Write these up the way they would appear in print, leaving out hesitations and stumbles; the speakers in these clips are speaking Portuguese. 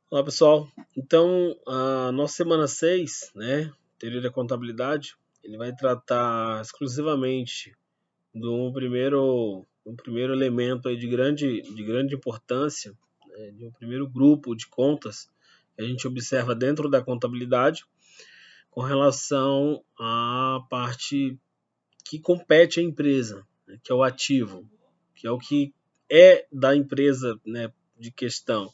Olá pessoal, então a nossa semana 6, né, teoria da contabilidade, ele vai tratar exclusivamente de um primeiro elemento aí de grande importância, né, de um primeiro grupo de contas que a gente observa dentro da contabilidade com relação à parte que compete à empresa, né, que é o ativo, que é o que é da empresa, né, de questão.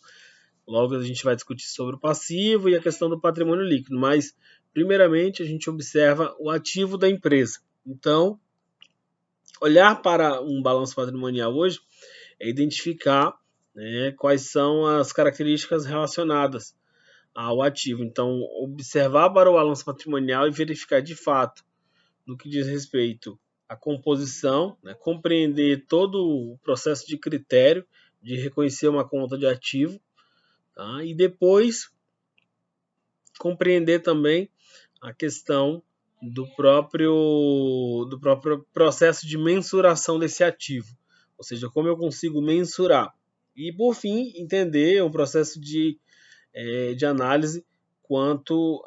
Logo, a gente vai discutir sobre o passivo e a questão do patrimônio líquido, mas, primeiramente, a gente observa o ativo da empresa. Então, olhar para um balanço patrimonial hoje é identificar, né, quais são as características relacionadas ao ativo. Então, observar para o balanço patrimonial e verificar de fato no que diz respeito à composição, né, compreender todo o processo de critério de reconhecer uma conta de ativo, tá? E depois compreender também a questão do próprio processo de mensuração desse ativo, ou seja, como eu consigo mensurar. E por fim, entender um processo de análise quanto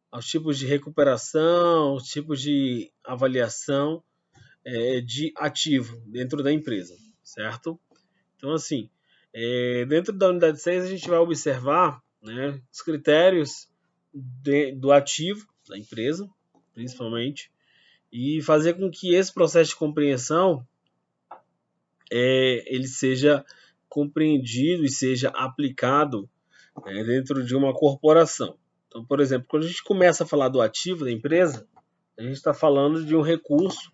aos tipos de recuperação, os tipos de avaliação de ativo dentro da empresa, certo? Então, assim, dentro da unidade 6 a gente vai observar, né, os critérios do ativo da empresa, principalmente, e fazer com que esse processo de compreensão ele seja compreendido e seja aplicado dentro de uma corporação. Então, por exemplo, quando a gente começa a falar do ativo da empresa, a gente está falando de um recurso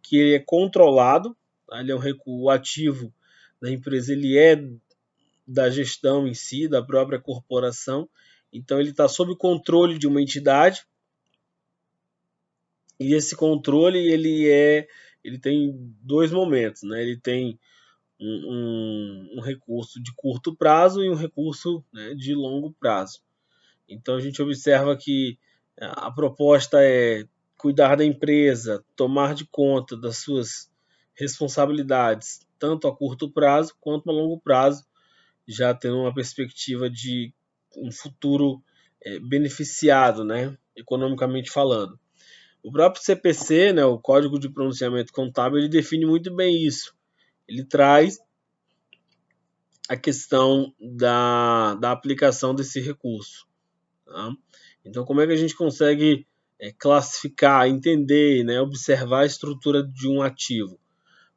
que é controlado, tá? Ele é o ativo da empresa, ele é da gestão em si, da própria corporação. Então ele está sob controle de uma entidade e esse controle ele tem dois momentos, né? Ele tem um recurso de curto prazo e um recurso, né, de longo prazo. Então a gente observa que a proposta é cuidar da empresa, tomar de conta das suas responsabilidades, tanto a curto prazo quanto a longo prazo, já tendo uma perspectiva de um futuro beneficiado, né, economicamente falando. O próprio CPC, né, o Código de Pronunciamento Contábil, ele define muito bem isso. Ele traz a questão da aplicação desse recurso. Tá? Então, como é que a gente consegue classificar, entender, né, observar a estrutura de um ativo?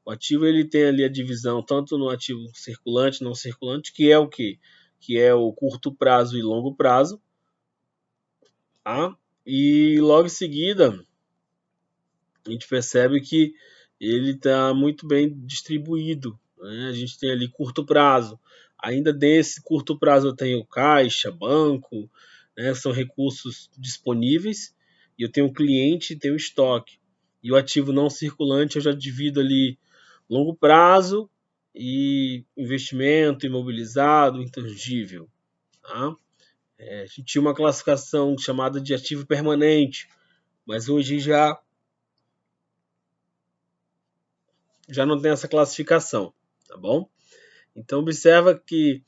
O ativo ele tem ali a divisão tanto no ativo circulante, não circulante, que é o quê? Que é o curto prazo e longo prazo. Tá? E logo em seguida, a gente percebe que ele está muito bem distribuído. Né? A gente tem ali curto prazo. Ainda desse curto prazo eu tenho caixa, banco, né? São recursos disponíveis. E eu tenho cliente e tenho estoque. E o ativo não circulante eu já divido ali longo prazo e investimento imobilizado, intangível. Tá? A gente tinha uma classificação chamada de ativo permanente, mas hoje já não tem essa classificação, tá bom? Então observa que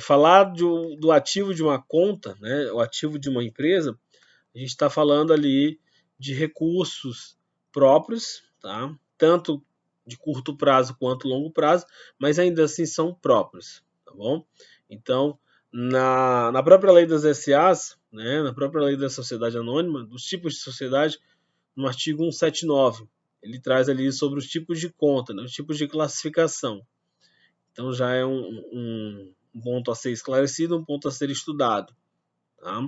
falar do ativo de uma conta, né, o ativo de uma empresa, a gente está falando ali de recursos próprios, tá? Tanto de curto prazo quanto longo prazo, mas ainda assim são próprios, tá bom? Então, na própria lei das SAs, né, na própria lei da sociedade anônima, dos tipos de sociedade, no artigo 179, ele traz ali sobre os tipos de conta, né, os tipos de classificação. Então já é um ponto a ser esclarecido, um ponto a ser estudado, tá?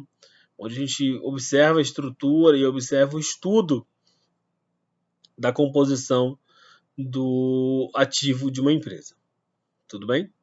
Onde a gente observa a estrutura e observa o estudo da composição do ativo de uma empresa. Tudo bem?